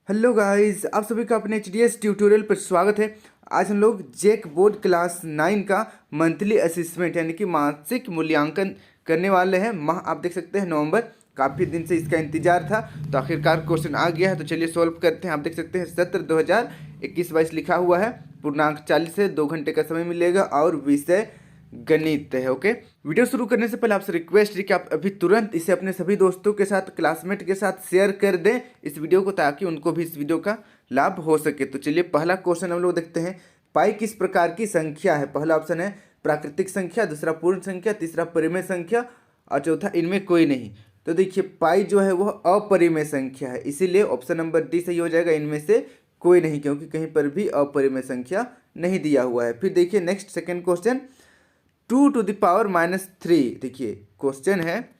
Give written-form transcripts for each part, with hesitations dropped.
Hello guys, आप सभी का अपने एचडीएस ट्यूटोरियल पर स्वागत है। आज हम लोग जेक बोर्ड क्लास 9 का मंथली असेसमेंट यानी कि मासिक मूल्यांकन करने वाले हैं। माह आप देख सकते हैं नवंबर, काफ़ी दिन से इसका इंतजार था, तो आखिरकार क्वेश्चन आ गया है। तो चलिए सॉल्व करते हैं। आप देख सकते हैं सत्र 2021-22 लिखा हुआ है। पूर्णांक 40 है, 2 घंटे का समय मिलेगा और विषय गणित है। ओके, वीडियो शुरू करने से पहले आपसे रिक्वेस्ट है कि आप अभी तुरंत इसे अपने सभी दोस्तों के साथ, क्लासमेट के साथ शेयर कर दें इस वीडियो को, ताकि उनको भी इस वीडियो का लाभ हो सके। तो चलिए पहला क्वेश्चन हम लोग देखते हैं। पाई किस प्रकार की संख्या है? पहला ऑप्शन है प्राकृतिक संख्या, दूसरा पूर्ण संख्या, तीसरा परिमेय संख्या और चौथा इनमें कोई नहीं। तो देखिए पाई जो है वह अपरिमेय संख्या है, इसीलिए ऑप्शन नंबर डी सही हो जाएगा, इनमें से कोई नहीं, क्योंकि कहीं पर भी अपरिमेय संख्या नहीं दिया हुआ है। फिर देखिए नेक्स्ट सेकेंड क्वेश्चन, 2⁻³ देखिए क्वेश्चन है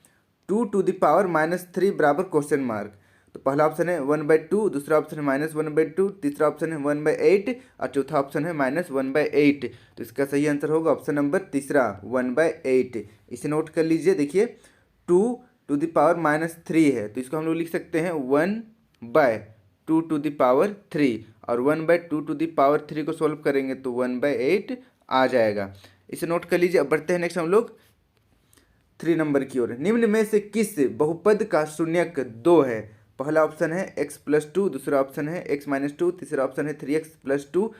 2⁻³ बराबर क्वेश्चन मार्क। तो पहला ऑप्शन है 1/2, दूसरा ऑप्शन है -1/2, तीसरा ऑप्शन है 1/8 और चौथा ऑप्शन है -1/8। तो इसका सही आंसर होगा ऑप्शन नंबर तीसरा 1/8। इसे नोट कर लीजिए। देखिए 2⁻³ है, तो इसको हम लोग लिख सकते हैं 1/2⁻³ और 1/2⁻³ को सॉल्व करेंगे तो 1/8 आ जाएगा। इसे नोट कर लीजिए। अब बढ़ते हैं नेक्स्ट हम लोग 3 नंबर की ओर। निम्न में से किस बहुपद का शून्यक 2 है? पहला ऑप्शन है x+2, दूसरा ऑप्शन है x-2, तीसरा ऑप्शन है 3x+2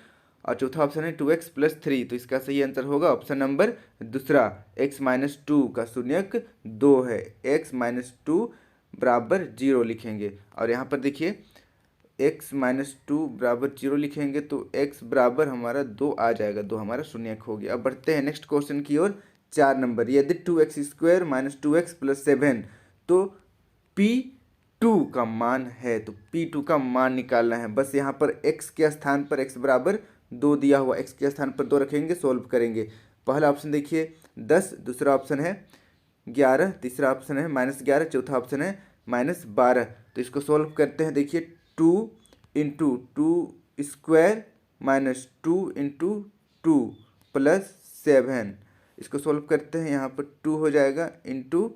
और चौथा ऑप्शन है 2x+3। तो इसका सही आंसर होगा ऑप्शन नंबर दूसरा, x-2 का शून्यक 2 है। x-2 बराबर 0 लिखेंगे और यहाँ पर देखिए x-2 बराबर 0 लिखेंगे तो x बराबर हमारा 2 आ जाएगा, 2 हमारा शून्यक हो गया। अब बढ़ते हैं नेक्स्ट क्वेश्चन की ओर। 4 नंबर, यदि 2x² - 2x + 7 तो P2 का मान है, तो P2 का मान निकालना है। बस यहाँ पर x के स्थान पर x बराबर 2 दिया हुआ, x के स्थान पर 2 रखेंगे, सोल्व करेंगे। पहला ऑप्शन देखिए 10, दूसरा ऑप्शन है 11, तीसरा ऑप्शन है -11, चौथा ऑप्शन है -12। तो इसको सोल्व करते हैं। देखिए 2 × 2² - 2 × 2 + 7, इसको सोल्व करते हैं। यहाँ पर 2 हो जाएगा इंटू,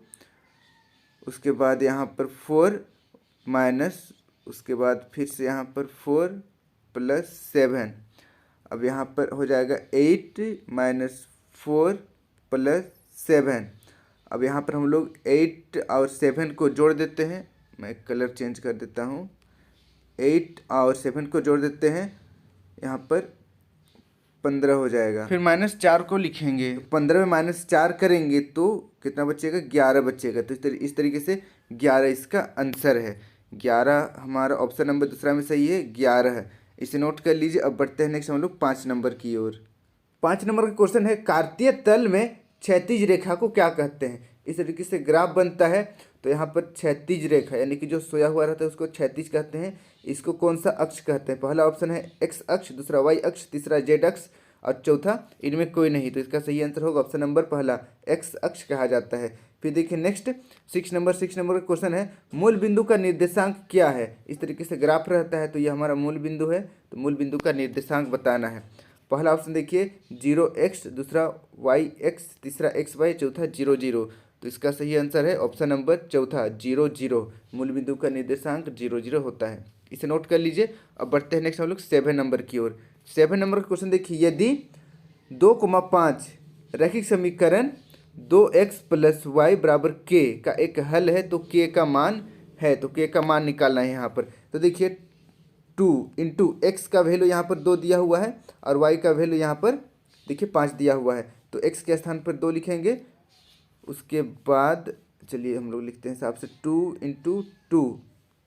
उसके बाद यहाँ पर 4 माइनस, उसके बाद फिर से यहाँ पर 4 + 7। अब यहाँ पर हो जाएगा 8 - 4 + 7। अब यहाँ पर हम लोग 8 और 7 को जोड़ देते हैं। मैं कलर चेंज कर देता हूँ। 8 और 7 को जोड़ देते हैं, यहाँ पर 15 हो जाएगा। फिर -4 को लिखेंगे, 15 में -4 करेंगे तो कितना बचेगा? 11 बचेगा। तो इस तरीके से 11 इसका आंसर है। 11 हमारा ऑप्शन नंबर दूसरा में सही है, 11 है। इसे नोट कर लीजिए। अब बढ़ते हैं नेक्स्ट हम लोग 5 नंबर की ओर। 5 नंबर का क्वेश्चन है, कार्तीय तल में क्षैतिज रेखा को क्या कहते हैं? इस तरीके से ग्राफ बनता है, तो यहाँ पर क्षैतिज रेखा यानी कि जो सोया हुआ रहता है उसको क्षैतिज कहते हैं। इसको कौन सा अक्ष कहते हैं? पहला ऑप्शन है x अक्ष, दूसरा y अक्ष, तीसरा z अक्ष और चौथा इनमें कोई नहीं। तो इसका सही आंसर होगा ऑप्शन नंबर पहला, x अक्ष कहा जाता है। फिर देखिए नेक्स्ट 6 नंबर का क्वेश्चन है, मूल बिंदु का निर्देशांक क्या है? इस तरीके से ग्राफ रहता है, तो ये हमारा मूल बिंदु है, तो मूल बिंदु का निर्देशांक बताना है। पहला ऑप्शन देखिए 0x, दूसरा yx, तीसरा xy, चौथा 0 0। तो इसका सही आंसर है ऑप्शन नंबर चौथा 0 0। मूल बिंदु का निर्देशांक 0 0 होता है, इसे नोट कर लीजिए। अब बढ़ते हैं नेक्स्ट हम लोग 7 नंबर की ओर। 7 नंबर का क्वेश्चन देखिए, यदि 2,5 रैखिक समीकरण 2x + y = k का एक हल है तो k का मान है, तो k का मान निकालना है यहाँ पर। तो देखिए 2 × x का वैल्यू यहाँ पर 2 दिया हुआ है और y का वैल्यू यहाँ पर देखिए 5 दिया हुआ है, तो x के स्थान पर 2 लिखेंगे। उसके बाद चलिए हम लोग लिखते हैं हिसाब से 2 × 2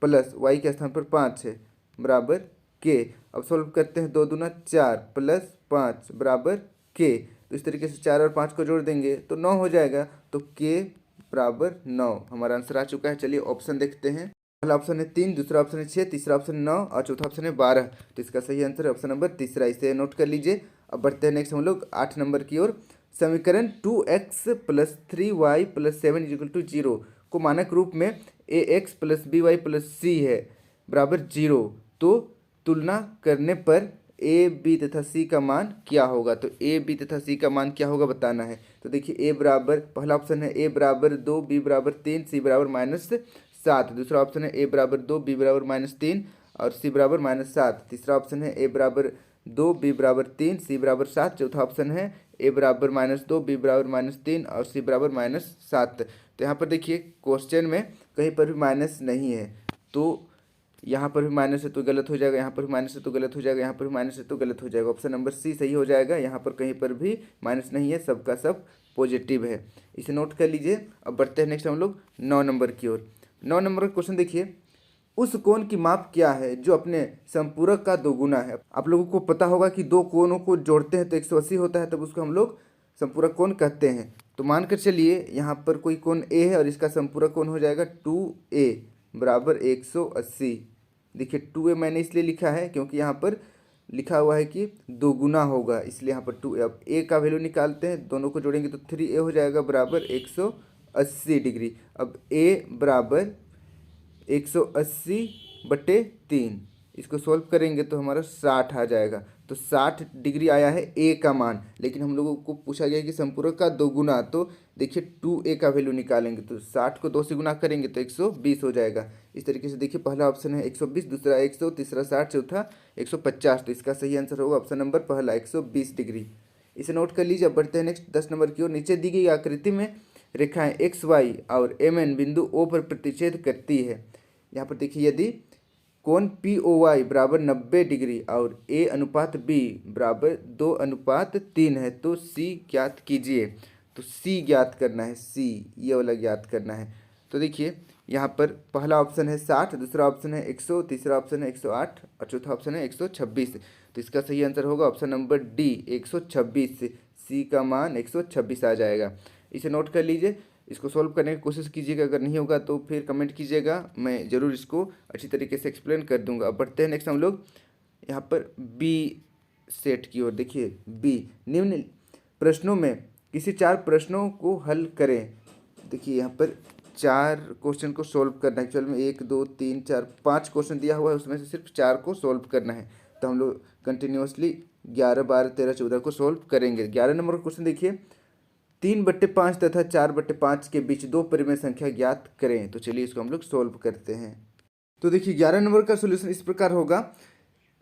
+ y के स्थान पर 5 है बराबर k। अब सॉल्व करते हैं, 2 दूना 4 + 5 बराबर k। तो इस तरीके से 4 और 5 को जोड़ देंगे तो 9 हो जाएगा, तो k बराबर 9 हमारा आंसर आ चुका है। चलिए ऑप्शन देखते हैं। पहला ऑप्शन है 3, दूसरा ऑप्शन है 6, तीसरा ऑप्शन 9 और चौथा ऑप्शन है 12। तो इसका सही आंसर है ऑप्शन नंबर तीसरा, इसे नोट कर लीजिए। अब बढ़ते हैं नेक्स्ट हम लोग 8 नंबर की ओर। समीकरण 2x + 3y + 7 = 0 को मानक रूप में ax + by + c है बराबर 0, तो तुलना करने पर a b तथा c का मान क्या होगा? तो a b तथा c का मान क्या होगा बताना है। तो देखिए a बराबर, पहला ऑप्शन है a बराबर 2, b बराबर 3, c बराबर -7, दूसरा ऑप्शन है a बराबर 2, b बराबर -3 और सी बराबर -7। तीसरा ऑप्शन है ए बराबर 2, बी बराबर 3, सी बराबर 7। चौथा ऑप्शन है ए बराबर -2, बी बराबर -3 और सी बराबर -7। तो यहाँ पर देखिए क्वेश्चन में कहीं पर भी माइनस नहीं है, तो यहाँ पर भी माइनस है तो गलत हो जाएगा, यहाँ पर भी माइनस है तो गलत हो जाएगा, यहाँ पर भी माइनस है तो गलत हो जाएगा। ऑप्शन नंबर सी सही हो जाएगा। यहाँ पर कहीं पर भी माइनस नहीं है, सबका सब पॉजिटिव है। इसे नोट कर लीजिए। अब बढ़ते हैं नेक्स्ट हम लोग 9 नंबर की ओर। 9 नंबर का क्वेश्चन देखिए, उस कोण की माप क्या है जो अपने संपूरक का दोगुना है। आप लोगों को पता होगा कि दो कोणों को जोड़ते हैं तो 180 होता है, तब उसको हम लोग संपूरक कोण कहते हैं। तो मानकर चलिए यहाँ पर कोई कोण ए है और इसका संपूरक कोण हो जाएगा 2a बराबर 180। देखिए 2a मैंने इसलिए लिखा है क्योंकि यहाँ पर लिखा हुआ है कि दोगुना होगा, इसलिए यहाँ पर 2a। अब a का वैल्यू निकालते हैं, दोनों को जोड़ेंगे तो 3a हो जाएगा बराबर 180 डिग्री। अब a बराबर 180/3, इसको सॉल्व करेंगे तो हमारा 60 आ जाएगा। तो 60 डिग्री आया है ए का मान, लेकिन हम लोगों को पूछा गया कि संपूरक का दोगुना। तो देखिए 2a का वैल्यू निकालेंगे तो 60 को 2 से गुना करेंगे तो 120 हो जाएगा। इस तरीके से देखिए पहला ऑप्शन है 120, दूसरा 100, तीसरा 60, चौथा 150। तो इसका सही आंसर होगा ऑप्शन नंबर पहला 120 डिग्री। इसे नोट कर लीजिए। अब बढ़ते हैं नेक्स्ट 10 नंबर की ओर। नीचे दी गई आकृति में रेखाएं एक्स वाई और mn बिंदु O पर प्रतिच्छेद करती है। यहाँ पर देखिए यदि कोण POY बराबर 90 डिग्री और A/B बराबर 2/3 है तो C ज्ञात कीजिए। तो C ज्ञात करना है, C ये वाला ज्ञात करना है। तो देखिए यहाँ पर पहला ऑप्शन है 60, दूसरा ऑप्शन है 100, तीसरा ऑप्शन है 108 और चौथा ऑप्शन है 126। तो इसका सही आंसर होगा ऑप्शन नंबर डी 126 से C का मान 126 आ जाएगा। इसे नोट कर लीजिए। इसको सॉल्व करने की कोशिश कीजिएगा, अगर नहीं होगा तो फिर कमेंट कीजिएगा, मैं ज़रूर इसको अच्छी तरीके से एक्सप्लेन कर दूंगा। अब बढ़ते हैं नेक्स्ट हम लोग यहाँ पर बी सेट की ओर। देखिए बी, निम्न प्रश्नों में किसी 4 प्रश्नों को हल करें। देखिए यहाँ पर 4 क्वेश्चन को सॉल्व करना है। एक्चुअल में 1 2 3 4 5 क्वेश्चन दिया हुआ है, उसमें से सिर्फ 4 को सॉल्व करना है। तो हम लोग कंटिन्यूसली 11 12 13 14 को सॉल्व करेंगे। 11 नंबर का क्वेश्चन देखिए, 3/5 तथा 4/5 के बीच दो परिमेय संख्या ज्ञात करें। तो चलिए इसको हम लोग सॉल्व करते हैं। तो देखिए 11 नंबर का सोल्यूशन इस प्रकार होगा,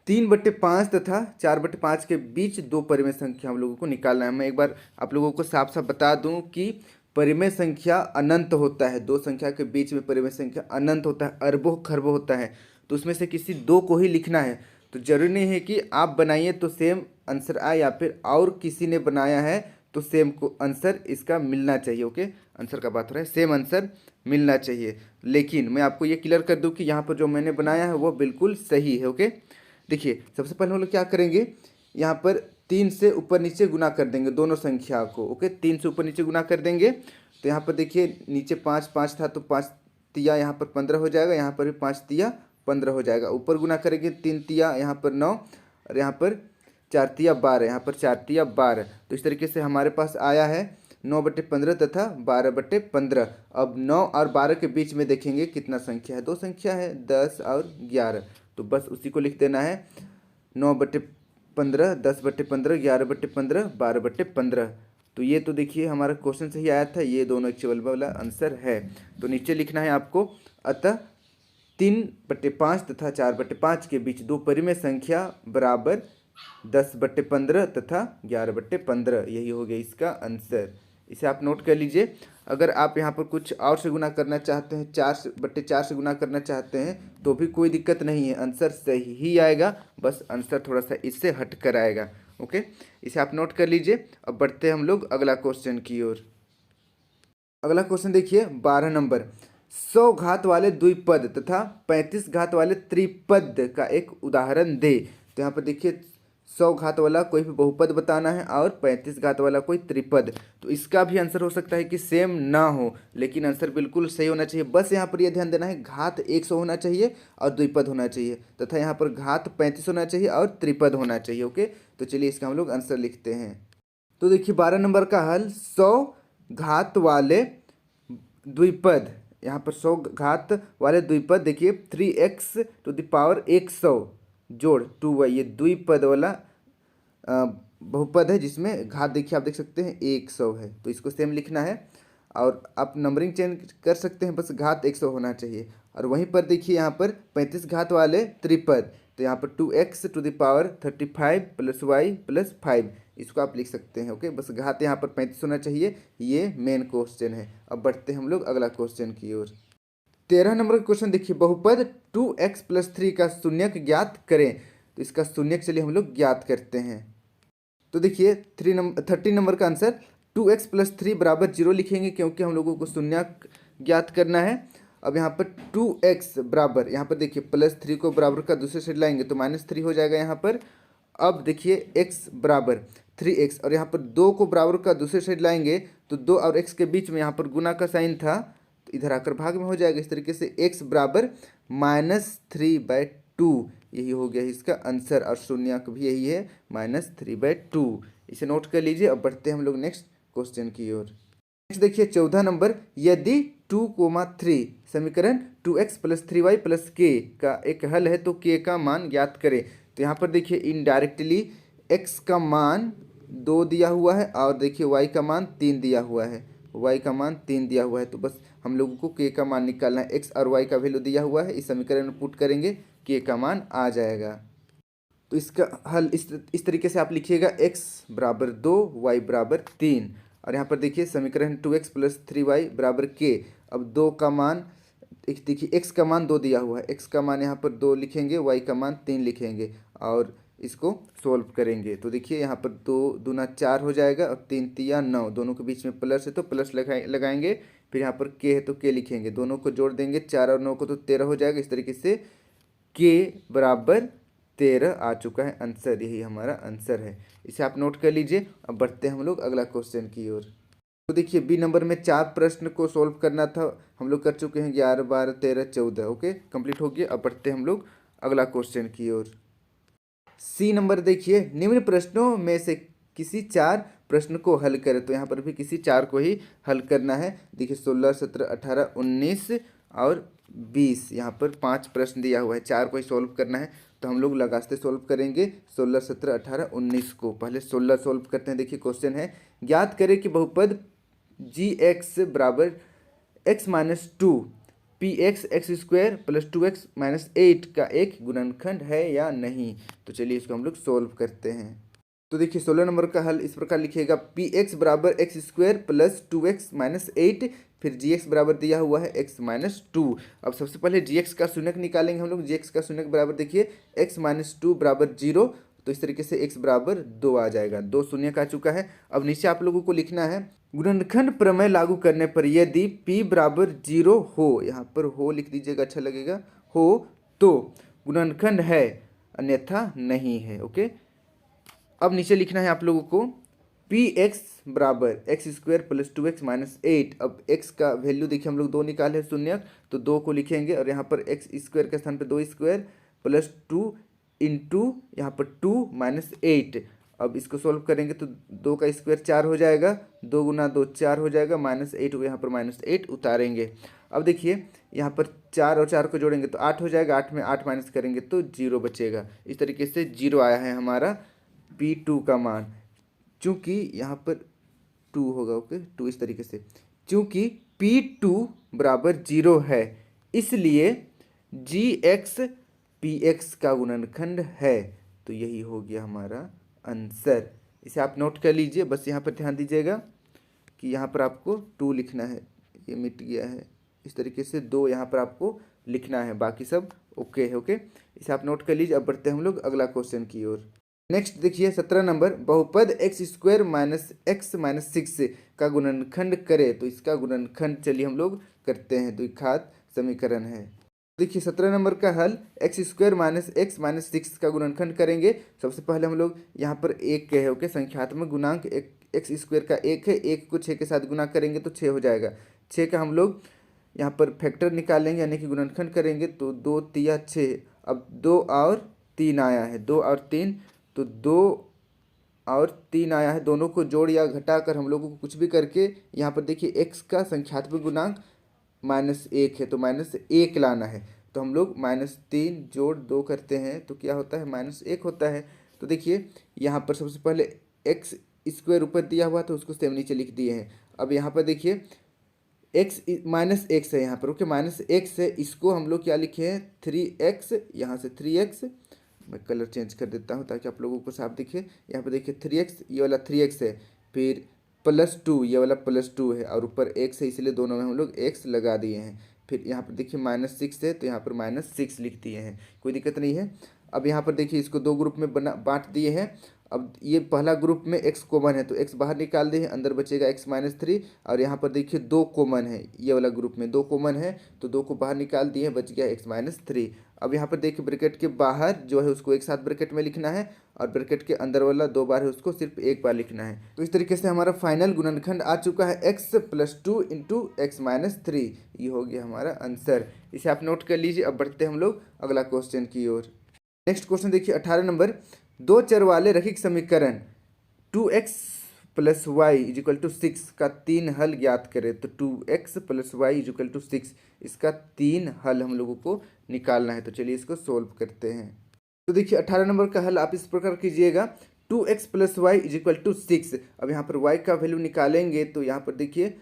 3/5 तथा 4/5 के बीच दो परिमेय संख्या हम लोगों को निकालना है। मैं एक बार आप लोगों को साफ साफ बता दूं कि परिमेय संख्या अनंत होता है, दो संख्या के बीच में परिमेय संख्या अनंत होता है, अरबों खरबों होता है। तो उसमें से किसी दो को ही लिखना है। तो जरूरी नहीं है कि आप बनाइए तो सेम आंसर आए या फिर और किसी ने बनाया है तो सेम को आंसर इसका मिलना चाहिए। ओके, आंसर का बात हो रहा है, सेम आंसर मिलना चाहिए। लेकिन मैं आपको ये क्लियर कर दूं कि यहाँ पर जो मैंने बनाया है वो बिल्कुल सही है। ओके, देखिए सबसे पहले हम लोग क्या करेंगे, यहाँ पर 3 से ऊपर नीचे गुना कर देंगे दोनों संख्या को। ओके, 3 से ऊपर नीचे गुना कर देंगे तो यहाँ पर देखिए नीचे 5 5 था तो 5 तिया यहाँ पर 15 हो जाएगा, यहाँ पर भी 5 तिया 15 हो जाएगा। ऊपर गुना करेंगे 3 तिया यहाँ पर 9 और यहाँ पर 4 तिया 12, यहाँ पर 4 तिया 12। तो इस तरीके से हमारे पास आया है 9/15 तथा 12/15। अब 9 और 12 के बीच में देखेंगे कितना संख्या है, दो संख्या है 10 और 11। तो बस उसी को लिख देना है 9/15, 10/15, 11/15, 12/15। तो ये तो देखिए हमारा क्वेश्चन से ही आया था, ये दोनों एक्चुअल वाला आंसर है। तो नीचे लिखना है आपको, अतः 3/5 तथा 4/5 के बीच दो परिमेय संख्या बराबर 10/15 तथा 11/15, यही हो गया इसका आंसर। इसे आप नोट कर लीजिए। अगर आप यहाँ पर कुछ और से गुना करना चाहते हैं, 4/4 से गुना करना चाहते हैं तो भी कोई दिक्कत नहीं है, आंसर सही ही आएगा, बस आंसर थोड़ा सा इससे हट कर आएगा। ओके, इसे आप नोट कर लीजिए। अब बढ़ते हैं हम लोग अगला क्वेश्चन की ओर। अगला क्वेश्चन देखिए 12 नंबर, 100 घात वाले द्विपद तथा 35 घात वाले त्रिपद का एक उदाहरण दे। तो यहाँ पर देखिए 100 घात वाला कोई भी बहुपद बताना है और 35 घात वाला कोई त्रिपद। तो इसका भी आंसर हो सकता है कि सेम ना हो, लेकिन आंसर बिल्कुल सही होना चाहिए। बस यहाँ पर यह ध्यान देना है, घात 100 होना चाहिए और द्विपद होना चाहिए, तथा यहाँ पर घात 35 होना चाहिए और त्रिपद होना चाहिए। ओके, तो चलिए इसका हम लोग आंसर लिखते हैं। तो देखिए 12 नंबर का हल, 100 घात वाले द्विपद, यहाँ पर 100 घात वाले द्विपद देखिए 3x⁻100 जोड़ 2y, ये द्विपद वाला बहुपद है जिसमें घात देखिए आप देख सकते हैं 100 है। तो इसको सेम लिखना है और आप नंबरिंग चेंज कर सकते हैं, बस घात 100 होना चाहिए। और वहीं पर देखिए यहाँ पर 35 घात वाले त्रिपद, तो यहाँ पर 2x⁵ प्लस y प्लस 5 इसको आप लिख सकते हैं। ओके, बस घात यहाँ पर 35 होना चाहिए। ये मेन क्वेश्चन है। अब बढ़ते हैं हम लोग अगला क्वेश्चन की ओर। 13 नंबर का क्वेश्चन देखिए, बहुपद 2x+3 का शून्यक ज्ञात करें। तो इसका शून्यक चलिए हम लोग ज्ञात करते हैं। तो देखिए 13 नंबर का आंसर 2x+3 बराबर 0 लिखेंगे, क्योंकि हम लोगों को शून्यक ज्ञात करना है। अब यहाँ पर 2x बराबर, यहाँ पर देखिए +3 को बराबर का दूसरे साइड लाएंगे तो -3 हो जाएगा यहाँ पर। अब देखिए x बराबर 3x, और यहाँ पर 2 को बराबर का दूसरे साइड लाएंगे तो 2 और x के बीच में यहाँ पर गुना का साइन था, तो इधर आकर भाग में हो जाएगा। इस तरीके से x बराबर -3/2, यही हो गया इसका आंसर, और शून्यक भी यही है -3/2। इसे नोट कर लीजिए। अब बढ़ते हैं हम लोग नेक्स्ट क्वेश्चन की ओर। नेक्स्ट देखिए 14 नंबर, यदि 2,3 समीकरण 2x+3y + k का एक हल है तो k का मान ज्ञात करें। तो यहाँ पर देखिए इनडायरेक्टली x का मान 2 दिया हुआ है, और देखिए y का मान 3 दिया हुआ है। y का मान 3 दिया हुआ है, तो बस हम लोगों को k का मान निकालना है। x और y का वैल्यू दिया हुआ है, इस समीकरण में पुट करेंगे, k का मान आ जाएगा। तो इसका हल इस तरीके से आप लिखिएगा, x बराबर 2, y बराबर 3, और यहाँ पर देखिए समीकरण 2x+3y बराबर k। अब 2 का मान देखिए, x का मान 2 दिया हुआ है, x का मान यहाँ पर 2 लिखेंगे, y का मान 3 लिखेंगे, और इसको सोल्व करेंगे। तो देखिए यहाँ पर 2 दूना 4 हो जाएगा, और 3 तिया 9, दोनों के बीच में प्लस है तो प्लस लगाएंगे। फिर यहाँ पर k है तो k लिखेंगे, दोनों को जोड़ देंगे, 4 और 9 को तो 13 हो जाएगा। इस तरीके से k बराबर 13 आ चुका है आंसर, यही हमारा आंसर है। इसे आप नोट कर लीजिए। अब बढ़ते हैं हम लोग अगला क्वेश्चन की ओर। तो देखिए बी नंबर में 4 प्रश्न को सॉल्व करना था, हम लोग कर चुके हैं 11, 12, 13, 14। ओके, कंप्लीट हो गया। अब बढ़ते हैं हम लोग अगला क्वेश्चन की ओर। सी नंबर देखिए, निम्न प्रश्नों में से किसी 4 प्रश्न को हल करें। तो यहाँ पर भी किसी 4 को ही हल करना है। देखिए 16, 17, 18, 19 और 20, यहाँ पर 5 प्रश्न दिया हुआ है, 4 को ही सॉल्व करना है। तो हम लोग लगाते सॉल्व करेंगे 16, 17, 18, 19 को। पहले 16 सॉल्व करते हैं। देखिए क्वेश्चन है, ज्ञात करें कि बहुपद gx बराबर x-2 px x² + 2x-8 का एक गुणनखंड है या नहीं। तो चलिए इसको हम लोग सोल्व करते हैं। तो देखिए 16 नंबर का हल इस प्रकार लिखिएगा, px बराबर x² + 2x-8, फिर gx बराबर दिया हुआ है x-2। अब सबसे पहले gx का शून्यक निकालेंगे हम लोग। gx का शून्यक बराबर देखिए x-2 बराबर 0, तो इस तरीके से x बराबर 2 आ जाएगा। 2 शून्यक आ चुका है। अब नीचे आप लोगों को लिखना है, गुणनखंड प्रमेय लागू करने पर यदि p बराबर 0 हो, यहाँ पर हो लिख दीजिएगा, अच्छा लगेगा, हो तो गुणनखंड है, अन्यथा नहीं है। ओके, अब नीचे लिखना है आप लोगों को, px बराबर x² + 2x-8। अब x का वैल्यू देखिए हम लोग 2 निकाले हैं शून्यक, तो 2 को लिखेंगे, और यहाँ पर x² के स्थान पर 2² + 2 इंटू यहाँ पर 2 - 8। अब इसको सोल्व करेंगे तो 2 का स्क्वायर 4 हो जाएगा, 2 गुना 2 4 हो जाएगा, -8, यहाँ पर -8 उतारेंगे। अब देखिए यहाँ पर 4 और 4 को जोड़ेंगे तो 8 हो जाएगा, 8 में 8 माइनस करेंगे तो 0 बचेगा। इस तरीके से 0 आया है हमारा P2 का मान। चूँकि यहाँ पर 2 होगा, ओके 2 इस तरीके से, चूँकि P2 बराबर 0 है, इसलिए GX PX का गुणनखंड है। तो यही हो गया हमारा आंसर। इसे आप नोट कर लीजिए। बस यहाँ पर ध्यान दीजिएगा कि यहाँ पर आपको 2 लिखना है, ये मिट गया है। इस तरीके से 2 यहाँ पर आपको लिखना है, बाकी सब ओके है। ओके, इसे आप नोट कर लीजिए। अब बढ़ते हैं हम लोग अगला क्वेश्चन की ओर। नेक्स्ट देखिए 17 नंबर, बहुपद x² - x - 6 का गुणनखंड करे। तो इसका गुणनखंड चलिए हम लोग करते हैं, द्विघात समीकरण है। देखिए 17 नंबर का हल, x² - x - 6 का गुणनखंड करेंगे। सबसे पहले हम लोग यहाँ पर 1 है, ओके, संख्यात्मक गुणांक x² का 1 है, 1 को 6 के साथ गुना करेंगे तो 6 हो जाएगा। 6 का हम लोग यहाँ पर फैक्टर निकालेंगे, यानी कि गुणनखंड करेंगे, तो 2 तिया 6। अब 2 और 3 आया है, 2 और 3, तो 2 और 3 आया है, दोनों को जोड़ या घटाकर हम लोगों को कुछ भी करके यहाँ पर देखिए x का संख्यात्मक गुणांक -1 है, तो -1 लाना है। तो हम लोग -3 जोड़ 2 करते हैं तो क्या होता है, -1 होता है। तो देखिए यहाँ पर सबसे पहले x² ऊपर दिया हुआ था, उसको सेम नीचे लिख दिए हैं। अब यहाँ पर देखिए एक्स माइनस एक्स है यहाँ पर, ओके माइनस एक्स है, इसको हम लोग क्या लिखे हैं 3x, यहाँ से 3x, मैं कलर चेंज कर देता हूँ ताकि आप लोगों को साफ दिखे। यहाँ पर देखिए 3x, ये वाला 3x है, फिर +2, ये वाला +2 है, और ऊपर x है, इसलिए दोनों में हम लोग x लगा दिए हैं। फिर यहाँ पर देखिए -6 है, तो यहाँ पर -6 लिख दिए हैं, कोई दिक्कत नहीं है। अब यहाँ पर देखिए इसको दो ग्रुप में बांट दिए हैं। अब ये पहला ग्रुप में x कॉमन है, तो x बाहर निकाल दिए, अंदर बचेगा x-3, और यहाँ पर देखिए 2 कॉमन है, ये वाला ग्रुप में 2 कॉमन है, तो 2 को बाहर निकाल दिए, बच गया x-3। अब यहाँ पर देखिए ब्रैकेट के बाहर जो है उसको एक साथ ब्रैकेट में लिखना है, और ब्रैकेट के अंदर वाला 2 बार है उसको सिर्फ एक बार लिखना है। तो इस तरीके से हमारा फाइनल गुणनखंड आ चुका है x + 2 × x-3, ये हो गया हमारा आंसर। इसे आप नोट कर लीजिए। अब बढ़ते हैं हम लोग अगला क्वेश्चन की ओर। नेक्स्ट क्वेश्चन देखिए 18 नंबर, दो चर वाले रैखिक समीकरण 2x + y = 6 का 3 हल ज्ञात करें। तो 2x + y = 6, इसका 3 हल हम लोगों को निकालना है। तो चलिए इसको सोल्व करते हैं। तो देखिए 18 नंबर का हल आप इस प्रकार कीजिएगा, 2x + y = 6। अब यहाँ पर y का वैल्यू निकालेंगे, तो यहाँ पर देखिए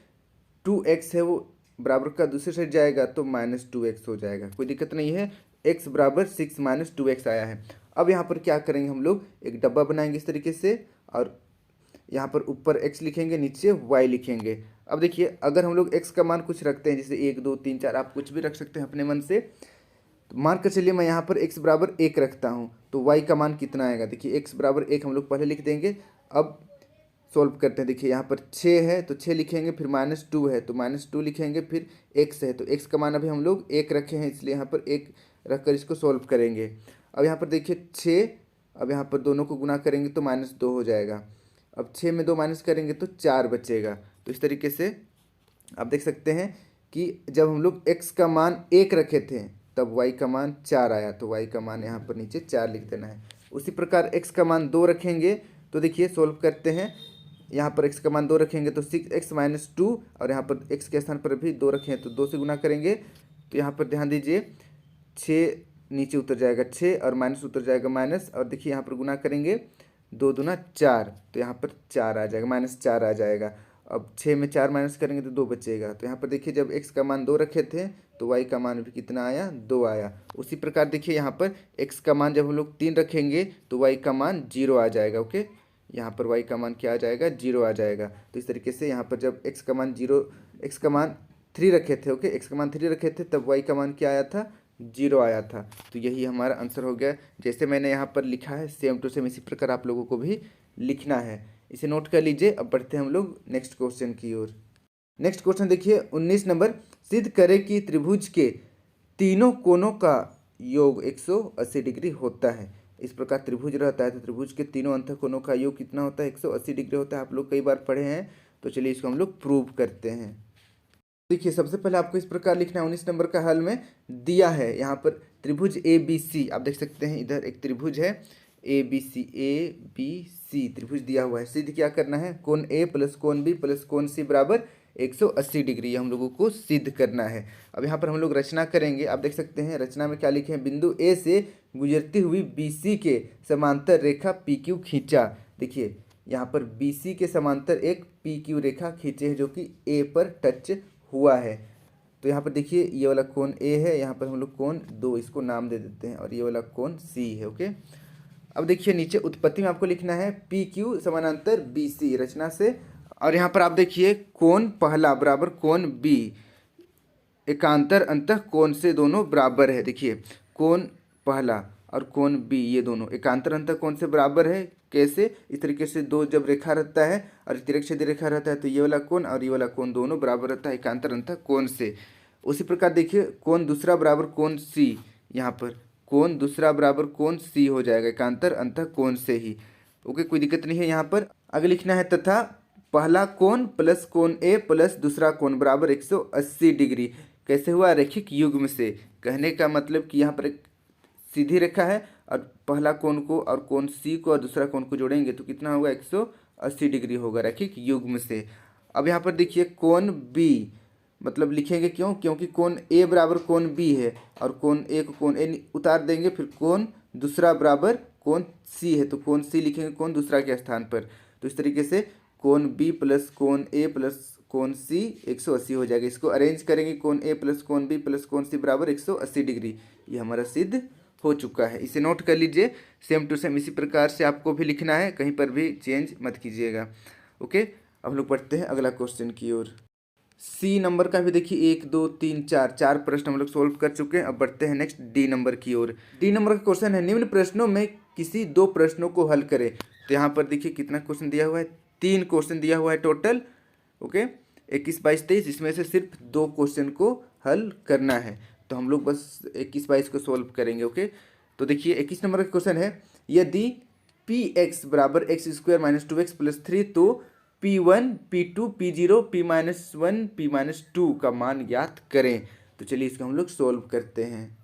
2x है वो बराबर का दूसरे साइड जाएगा, तो -2x हो जाएगा, कोई दिक्कत नहीं है। x = 6 - 2x आया है। अब यहाँ पर क्या करेंगे, हम लोग एक डब्बा बनाएंगे इस तरीके से, और यहाँ पर ऊपर x लिखेंगे, नीचे y लिखेंगे। अब देखिए अगर हम लोग x का मान कुछ रखते हैं, जैसे 1 2 3 4, आप कुछ भी रख सकते हैं अपने मन से। तो मान कर चलिए मैं यहाँ पर x = 1 रखता हूँ, तो y का मान कितना आएगा, देखिए x = 1 हम लोग पहले लिख देंगे। अब सोल्व करते हैं, देखिए यहाँ पर 6 है तो 6 लिखेंगे, फिर -2 है तो -2 लिखेंगे, फिर x है तो x का मान अभी हम लोग 1 रखे हैं, इसलिए यहाँ पर 1 रख कर इसको सोल्व करेंगे। अब यहाँ पर देखिए 6, अब यहाँ पर दोनों को गुना करेंगे तो -2 हो जाएगा। अब 6 में 2 माइनस करेंगे तो 4 बचेगा। तो इस तरीके से आप देख सकते हैं कि जब हम लोग x का मान 1 रखे थे तब y का मान 4 आया, तो y का मान यहाँ पर नीचे 4 लिख देना है। उसी प्रकार x का मान 2 रखेंगे, तो देखिए सोल्व करते हैं। यहाँ पर x का मान 2 रखेंगे तो 6x - 2, और यहाँ पर x के स्थान पर भी 2 रखें तो 2 से गुना करेंगे। तो यहाँ पर ध्यान दीजिए 6 नीचे उतर जाएगा 6, और माइनस उतर जाएगा माइनस, और देखिए यहाँ पर गुना करेंगे 2 दूना 4, तो यहाँ पर 4 आ जाएगा, -4 आ जाएगा। अब 6 में 4 माइनस करेंगे तो 2 बचेगा। तो यहाँ पर देखिए जब x का मान 2 रखे थे तो y का मान भी कितना आया, 2 आया। उसी प्रकार देखिए यहाँ पर x का मान जब हम लोग 3 रखेंगे तो y का मान 0 आ जाएगा, ओके। यहाँ पर y का मान क्या आ जाएगा, 0 आ जाएगा। तो इस तरीके से यहाँ पर जब x का मान 3 रखे थे, ओके, x का मान 3 रखे थे तब y का मान क्या आया था, 0 आया था। तो यही हमारा आंसर हो गया। जैसे मैंने यहाँ पर लिखा है सेम टू सेम इसी प्रकार आप लोगों को भी लिखना है, इसे नोट कर लीजिए। अब बढ़ते हैं हम लोग नेक्स्ट क्वेश्चन की ओर। नेक्स्ट क्वेश्चन देखिए 19 नंबर, सिद्ध करें कि त्रिभुज के तीनों कोनों का योग 180 डिग्री होता है। इस प्रकार त्रिभुज रहता है तो त्रिभुज के तीनों अंतःकोणों का योग कितना होता है, 180 डिग्री होता है। आप लोग कई बार पढ़े हैं, तो चलिए इसको हम लोग प्रूव करते हैं। देखिए सबसे पहले आपको इस प्रकार लिखना है, 19 नंबर का हल में दिया है यहाँ पर त्रिभुज ABC, आप देख सकते हैं इधर एक त्रिभुज है ABC त्रिभुज दिया हुआ है। सिद्ध क्या करना है, कोण A + कोण B + कोण C = 180 डिग्री, हम लोगों को सिद्ध करना है। अब यहाँ पर हम लोग रचना करेंगे, आप देख सकते हैं रचना में क्या लिखे हैं, बिंदु A से गुजरती हुई BC के समांतर रेखा PQ खींचा। देखिए यहाँ पर BC के समांतर एक PQ रेखा खींचे है जो कि A पर टच हुआ है। तो यहाँ पर देखिए ये वाला कोण A है, यहाँ पर हम लोग कोण 2 इसको नाम दे देते हैं, और ये वाला कोण C है, ओके। अब देखिए नीचे उत्पत्ति में आपको लिखना है PQ समानांतर BC रचना से, और यहाँ पर आप देखिए कोण पहला बराबर कोण B एकांतर अंतः कोण से दोनों बराबर है। देखिए कोण पहला और कोण B ये दोनों एकांतर अंतः कोण से बराबर है। कैसे, इस तरीके से दो जब रेखा रहता है और तिरछेदी रेखा रहता है तो ये वाला कोण और ये वाला कोण दोनों बराबर रहता है एकांतर अंतः कोण से। उसी प्रकार देखिए कोण दूसरा बराबर कोण C, यहाँ पर कोण दूसरा बराबर कोण C हो जाएगा एकांतर अंतः कोण से ही, ओके, कोई दिक्कत नहीं है। यहाँ पर आगे लिखना है तथा पहला कोण प्लस कोण A प्लस दूसरा कोण बराबर 180 डिग्री। कैसे हुआ, रैखिक युग्म से। कहने का मतलब कि यहाँ पर एक सीधी रेखा है और पहला कोण को और कोण C को और दूसरा कोण को जोड़ेंगे तो कितना होगा, 180 डिग्री होगा रैखिक युग्म से। अब यहाँ पर देखिए कोण B मतलब लिखेंगे क्यों, क्योंकि कोण A बराबर कोण B है और कोण A को कोण A उतार देंगे, फिर कोण दूसरा बराबर कोण C है तो कोण C लिखेंगे कोण दूसरा के स्थान पर। तो इस तरीके से कोण B प्लस कोण A प्लस कोण सी 180 हो जाएगा। इसको अरेंज करेंगे, कोण ए प्लस कोण बी प्लस कोण सी बराबर 180 डिग्री। ये हमारा सिद्ध हो चुका है। इसे नोट कर लीजिए, सेम टू सेम इसी प्रकार से आपको भी लिखना है, कहीं पर भी चेंज मत कीजिएगा। ओके, अब हम लोग पढ़ते हैं अगला क्वेश्चन की ओर। सी नंबर का भी देखिए 1 2 3 4 4 प्रश्न हम लोग सोल्व कर चुके हैं। अब बढ़ते हैं नेक्स्ट डी नंबर की ओर। डी नंबर का क्वेश्चन है, निम्न प्रश्नों में किसी दो प्रश्नों को हल करें। तो यहाँ पर देखिए कितना क्वेश्चन दिया हुआ है, 3 क्वेश्चन दिया हुआ है टोटल। ओके, 21 22 23, इसमें से सिर्फ 2 क्वेश्चन को हल करना है। तो हम लोग बस 21 22 को सोल्व करेंगे। ओके, तो देखिए 21 नंबर का क्वेश्चन है, यदि पी एक्स बराबर x square minus 2x plus 3 तो P1 P2 P0 P-1 P-2 का मान ज्ञात करें। तो चलिए इसको हम लोग सोल्व करते हैं।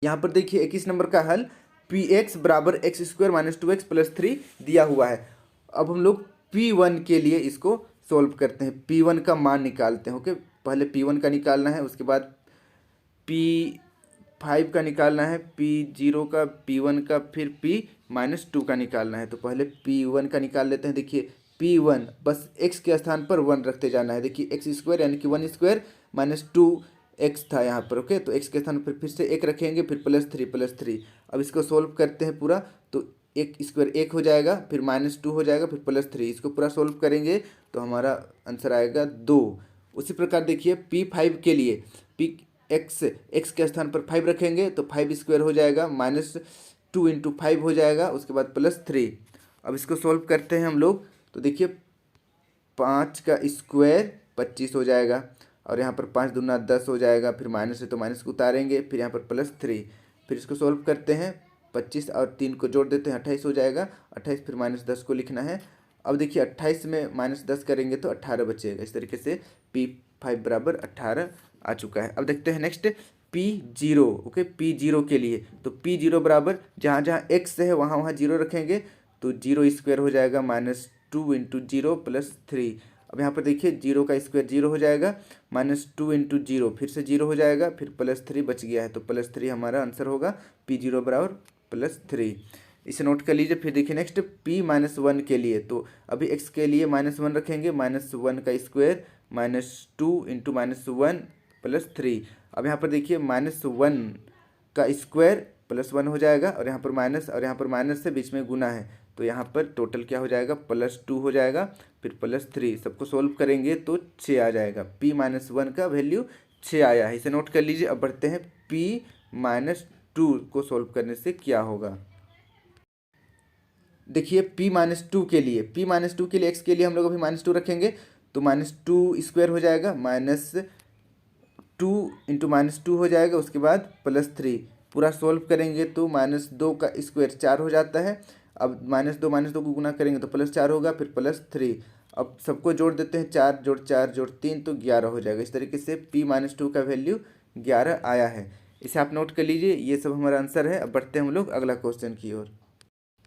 यहाँ पर देखिए 21 नंबर का हल, पी एक्स बराबर x square minus 2x plus 3 दिया हुआ है। अब हम लोग P1 के लिए इसको सोल्व करते हैं, P1 का मान निकालते हैं। ओके, पहले P1 का निकालना है, उसके बाद P5 का निकालना है, P0 का, P1 का, फिर P-2 का निकालना है। तो पहले P1 का निकाल लेते हैं। देखिए P1 बस x के स्थान पर 1 रखते जाना है। देखिए एक्स स्क्वायर यानी कि 1 स्क्वायर माइनस 2x था यहाँ पर। ओके, तो x के स्थान पर फिर से 1 रखेंगे, फिर प्लस 3। अब इसको सोल्व करते हैं पूरा, तो 1 स्क्वायर 1 हो जाएगा, फिर -2 हो जाएगा, फिर +3। इसको पूरा सोल्व करेंगे तो हमारा आंसर आएगा 2। उसी प्रकार देखिए P5 के लिए, x के स्थान पर 5 रखेंगे तो 5 स्क्वायर हो जाएगा, -2 × 5 हो जाएगा, उसके बाद +3। अब इसको सोल्व करते हैं हम लोग, तो देखिए 5 का स्क्वायर 25 हो जाएगा, और यहाँ पर 5 दूना 10 हो जाएगा, फिर माइनस है तो माइनस को उतारेंगे, फिर यहाँ पर +3। फिर इसको सोल्व करते हैं, 25 और 3 को जोड़ देते हैं, 28 हो जाएगा। 28 फिर -10 को लिखना है। अब देखिए 28 में -10 करेंगे तो 18 बचेगा। इस तरीके से P5 बराबर 18 आ चुका है। अब देखते हैं नेक्स्ट P0। ओके, P0 के लिए, तो P0 बराबर जहाँ जहाँ x है वहाँ वहाँ 0 रखेंगे, तो 0 स्क्वायर हो जाएगा, -2 × 0 +3। अब यहाँ पर देखिए 0 का स्क्वायर 0 हो जाएगा, -2 × 0 फिर से 0 हो जाएगा, फिर +3 बच गया है, तो +3 हमारा आंसर होगा। P0 बराबर +3। इसे नोट कर लीजिए। फिर देखिए नेक्स्ट P-1 के लिए, तो अभी x के लिए -1 रखेंगे, -1 का स्क्वायर -2 × -1 +3। अब यहाँ पर देखिए -1 का स्क्वायर +1 हो जाएगा, और यहाँ पर माइनस, और यहाँ पर माइनस से बीच में गुना है, तो यहाँ पर टोटल क्या हो जाएगा, +2 हो जाएगा, फिर +3। सबको सोल्व करेंगे तो 6 आ जाएगा। P-1 का वैल्यू 6 आया है, इसे नोट कर लीजिए। अब बढ़ते हैं P-2 को सोल्व करने से क्या होगा। देखिए P-2 के लिए, P-2 के लिए x के लिए हम लोग अभी -2 रखेंगे, तो -2 स्क्वायर हो जाएगा, -2 × -2 हो जाएगा, उसके बाद +3। पूरा सोल्व करेंगे तो -2 का स्क्वायर 4 हो जाता है। अब -2 को गुना करेंगे तो +4 होगा, फिर +3। अब सबको जोड़ देते हैं, 4 + 4 + 3 तो 11 हो जाएगा। इस तरीके से P-2 का वैल्यू 11 आया है। इसे आप नोट कर लीजिए, ये सब हमारा आंसर है। अब बढ़ते हैं हम लोग अगला क्वेश्चन की ओर।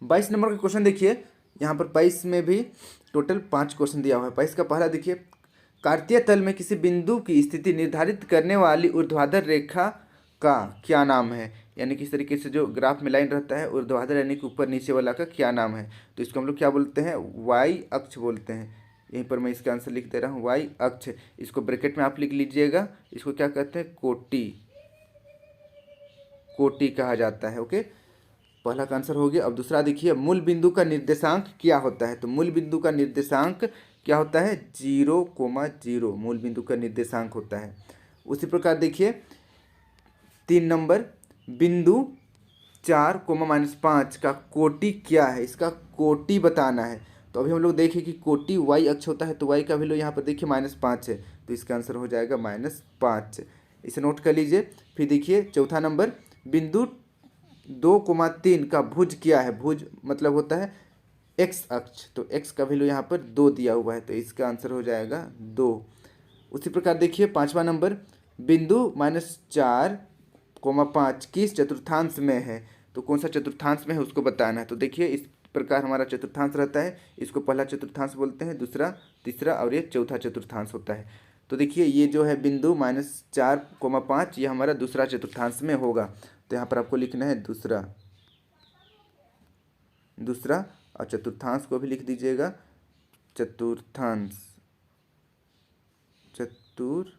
22 नंबर का क्वेश्चन देखिए, यहाँ पर 22 में भी टोटल 5 क्वेश्चन दिया हुआ है। 22 का पहला देखिए, कार्तीय तल में किसी बिंदु की स्थिति निर्धारित करने वाली ऊर्ध्वाधर रेखा का क्या नाम है। यानी कि इस तरीके से जो ग्राफ में लाइन रहता है, ऊर्ध्वाधर यानी कि ऊपर नीचे वाला का क्या नाम है। तो इसको हम लोग क्या बोलते हैं, वाई अक्ष बोलते हैं। यहीं पर मैं इसका आंसर लिख दे रहा हूँ, वाई अक्ष। इसको ब्रैकेट में आप लिख लीजिएगा, इसको क्या कहते हैं, कोटि कहा जाता है। ओके, पहला का आंसर हो गया। अब दूसरा देखिए, मूल बिंदु का निर्देशांक क्या होता है। तो मूल बिंदु का निर्देशांक क्या होता है, 0,0 मूल बिंदु का निर्देशांक होता है। उसी प्रकार देखिए 3 नंबर, बिंदु 4,-5 का कोटि क्या है, इसका कोटि बताना है। तो अभी हम लोग देखें कि कोटि वाई अक्ष होता है, तो वाई का वैल्यू यहाँ पर देखिए -5 है, तो इसका आंसर हो जाएगा -5। इसे नोट कर लीजिए। फिर देखिए चौथा नंबर, बिंदु 2,3 का भुज क्या है। भुज मतलब होता है एक्स अक्ष, तो एक्स का वैल्यू यहाँ पर 2 दिया हुआ है, तो इसका आंसर हो जाएगा 2। उसी प्रकार देखिए 5वां नंबर, बिंदु -4,5 किस चतुर्थांश में है। तो कौन सा चतुर्थांश में है उसको बताना है। तो देखिए इस प्रकार हमारा चतुर्थांश रहता है, इसको पहला चतुर्थांश बोलते हैं, दूसरा, तीसरा और ये चौथा चतुर्थांश होता है। तो देखिए ये जो है बिंदु -4,5 ये हमारा दूसरा चतुर्थांश में होगा। तो यहाँ पर आपको लिखना है दूसरा, और चतुर्थांश को भी लिख दीजिएगा, चतुर्थांश। चतुर्थांश,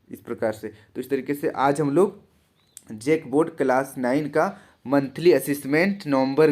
इस प्रकार से। तो इस तरीके से आज हम लोग जैक बोर्ड क्लास 9 का मंथली असेसमेंट नवंबर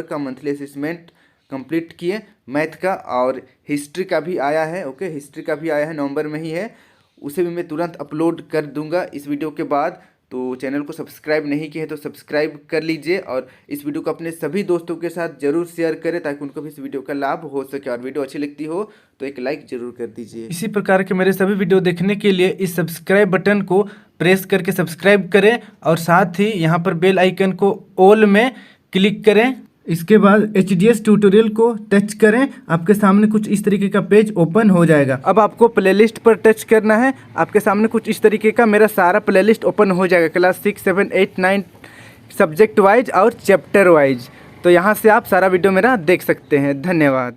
का मंथली असेसमेंट कंप्लीट किए मैथ का, और हिस्ट्री का भी आया है। ओके, हिस्ट्री का भी आया है, नवंबर में ही है, उसे भी मैं तुरंत अपलोड कर दूंगा इस वीडियो के बाद। तो चैनल को सब्सक्राइब नहीं किए हैं तो सब्सक्राइब कर लीजिए, और इस वीडियो को अपने सभी दोस्तों के साथ जरूर शेयर करें ताकि उनको भी इस वीडियो का लाभ हो सके। और वीडियो अच्छी लगती हो तो एक लाइक जरूर कर दीजिए। इसी प्रकार के मेरे सभी वीडियो देखने के लिए इस सब्सक्राइब बटन को प्रेस करके सब्सक्राइब करें, और साथ ही यहाँ पर बेल आइकन को ऑल में क्लिक करें। इसके बाद HDS ट्यूटोरियल को टच करें, आपके सामने कुछ इस तरीके का पेज ओपन हो जाएगा। अब आपको प्लेलिस्ट पर टच करना है, आपके सामने कुछ इस तरीके का मेरा सारा प्लेलिस्ट ओपन हो जाएगा, क्लास 6, 7, 8, 9 सब्जेक्ट वाइज और चैप्टर वाइज। तो यहाँ से आप सारा वीडियो मेरा देख सकते हैं। धन्यवाद।